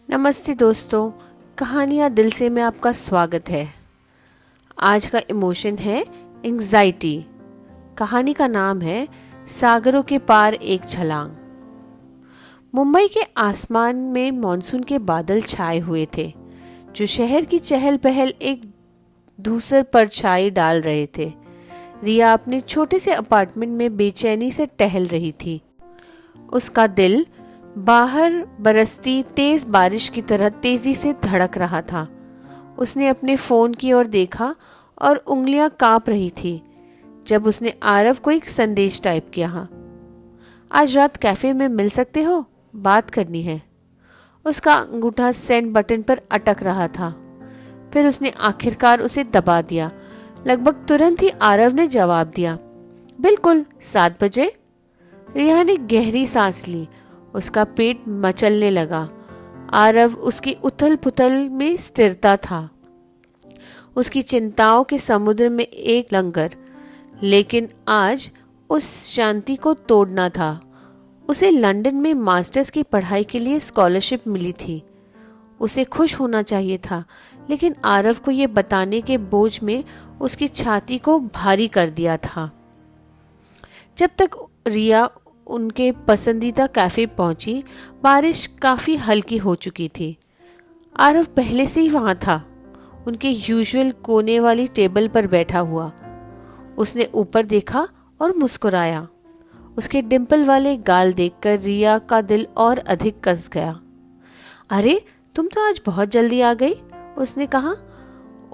नमस्ते दोस्तों, कहानियाँ दिल से में आपका स्वागत है। आज का इमोशन है एंग्जाइटी। कहानी का नाम है सागरों के पार एक छलांग। मुंबई के आसमान में मॉनसून के बादल छाए हुए थे, जो शहर की चहल पहल एक धूसर परछाई डाल रहे थे। रिया अपने छोटे से अपार्टमेंट में बेचैनी से टहल रही थी। उसका दिल बाहर बरसती तेज बारिश की तरह तेजी से धड़क रहा था। उसने अपने फोन की ओर देखा और उंगलियां कांप रही थी जब उसने आरव को एक संदेश टाइप किया। आज रात कैफे में मिल सकते हो, बात करनी है। उसका अंगूठा सेंड बटन पर अटक रहा था। फिर उसने आखिरकार उसे दबा दिया। लगभग तुरंत ही आरव ने जवाब दिया, बिल्कुल 7 बजे। रिया ने गहरी सांस ली। उसका पेट मचलने लगा। आरव उसकी उथल पुथल में स्थिरता था, उसकी चिंताओं के समुद्र में एक लंगर। लेकिन आज उस शांति को तोड़ना था। उसे लंदन में मास्टर्स की पढ़ाई के लिए स्कॉलरशिप मिली थी। उसे खुश होना चाहिए था, लेकिन आरव को ये बताने के बोझ में उसकी छाती को भारी कर दिया था। जब तक रिया उनके पसंदीदा कैफे पहुंची, बारिश काफी हल्की हो चुकी थी। आरव पहले से ही वहां था, उनके यूजुअल कोने वाली टेबल पर बैठा हुआ। उसने ऊपर देखा और मुस्कुराया। उसके डिंपल वाले गाल देखकर रिया का दिल और अधिक कस गया। अरे, तुम तो आज बहुत जल्दी आ गई, उसने कहा,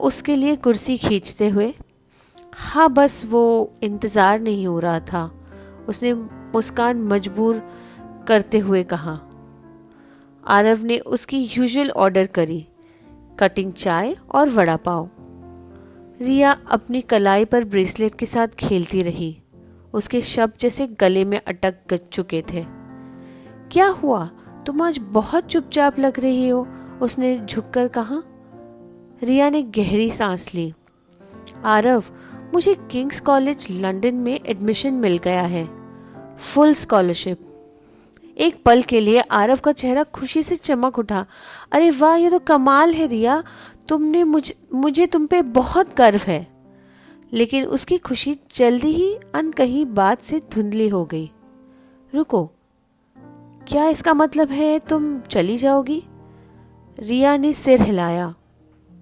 उसके लिए कुर्सी खींचते हुए। हाँ, बस वो इंतजार नहीं हो रहा था, उसने मुस्कान मजबूर करते हुए कहा। आरव ने उसकी यूजुअल ऑर्डर करी, कटिंग चाय और वड़ा पाव। रिया अपनी कलाई पर ब्रेसलेट के साथ खेलती रही। उसके शब्द जैसे गले में अटक चुके थे। क्या हुआ, तुम आज बहुत चुपचाप लग रही हो, उसने झुककर कहा। रिया ने गहरी सांस ली। आरव, मुझे किंग्स कॉलेज लंदन में एडमिशन मिल गया है, फुल स्कॉलरशिप। एक पल के लिए आरव का चेहरा खुशी से चमक उठा। अरे वाह, ये तो कमाल है रिया, तुमने मुझे तुम पे बहुत गर्व है। लेकिन उसकी खुशी जल्दी ही अनकही बात से धुंधली हो गई। रुको, क्या इसका मतलब है तुम चली जाओगी? रिया ने सिर हिलाया।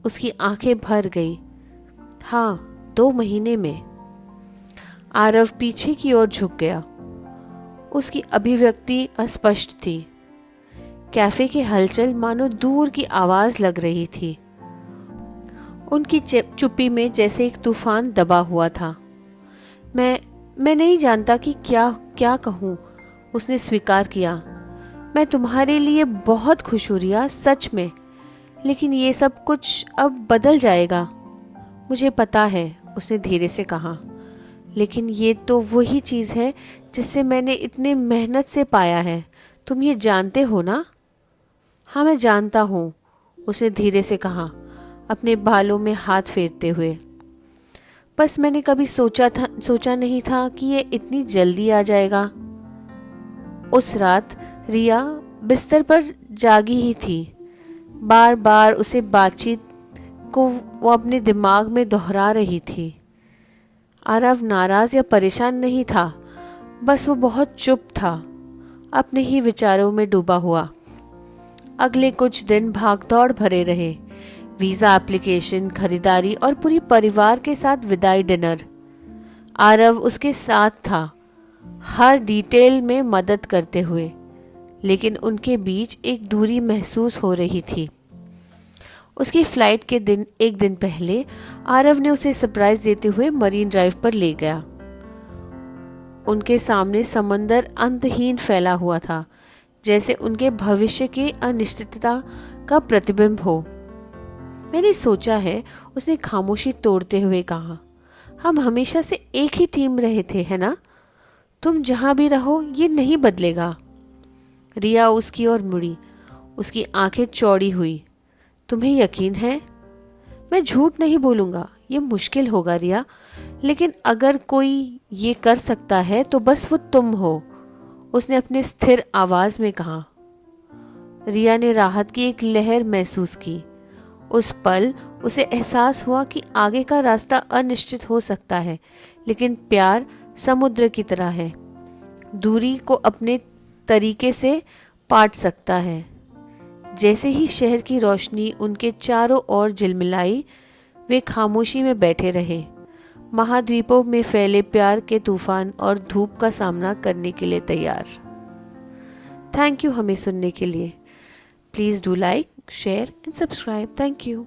उसकी आंखें भर गई। हाँ, 2 महीने में। आरव पीछे की ओर झुक गया। उसकी अभिव्यक्ति अस्पष्ट थी। कैफे की हलचल मानो दूर की आवाज लग रही थी। उनकी चुप्पी में जैसे एक तूफान दबा हुआ था। मैं नहीं जानता कि क्या कहूँ, उसने स्वीकार किया। मैं तुम्हारे लिए बहुत खुश हूँ रिया, सच में। लेकिन ये सब कुछ अब बदल जाएगा, मुझे पता है, उसने धीरे से कहा। लेकिन ये तो वही चीज है जिससे मैंने इतने मेहनत से पाया है, तुम ये जानते हो ना? हाँ, मैं जानता हूँ, उसने धीरे से कहा, अपने बालों में हाथ फेरते हुए। बस मैंने कभी सोचा नहीं था कि ये इतनी जल्दी आ जाएगा। उस रात रिया बिस्तर पर जागी ही थी। बार बार उसे बातचीत को वो अपने दिमाग में दोहरा रही थी। आरव नाराज या परेशान नहीं था, बस वो बहुत चुप था, अपने ही विचारों में डूबा हुआ। अगले कुछ दिन भागदौड़ भरे रहे। वीजा एप्लीकेशन, खरीदारी और पूरी परिवार के साथ विदाई डिनर। आरव उसके साथ था, हर डिटेल में मदद करते हुए, लेकिन उनके बीच एक दूरी महसूस हो रही थी। उसकी फ्लाइट के एक दिन पहले आरव ने उसे सरप्राइज देते हुए मरीन ड्राइव पर ले गया। उनके सामने समंदर अंतहीन फैला हुआ था, जैसे उनके भविष्य की अनिश्चितता का प्रतिबिंब हो। मैंने सोचा है, उसने खामोशी तोड़ते हुए कहा, हम हमेशा से एक ही टीम रहे थे, है ना? तुम जहां भी रहो ये नहीं बदलेगा। रिया उसकी ओर मुड़ी। उसकी आंखें चौड़ी हुई। तुम्हें यकीन है? मैं झूठ नहीं बोलूंगा, ये मुश्किल होगा रिया, लेकिन अगर कोई ये कर सकता है तो बस वो तुम हो, उसने अपने स्थिर आवाज में कहा। रिया ने राहत की एक लहर महसूस की। उस पल उसे एहसास हुआ कि आगे का रास्ता अनिश्चित हो सकता है, लेकिन प्यार समुद्र की तरह है, दूरी को अपने तरीके से पाट सकता है। जैसे ही शहर की रोशनी उनके चारों ओर झिलमिलाई, वे खामोशी में बैठे रहे, महाद्वीपों में फैले प्यार के तूफान और धूप का सामना करने के लिए तैयार। थैंक यू हमें सुनने के लिए। Please do like, share and subscribe. Thank you.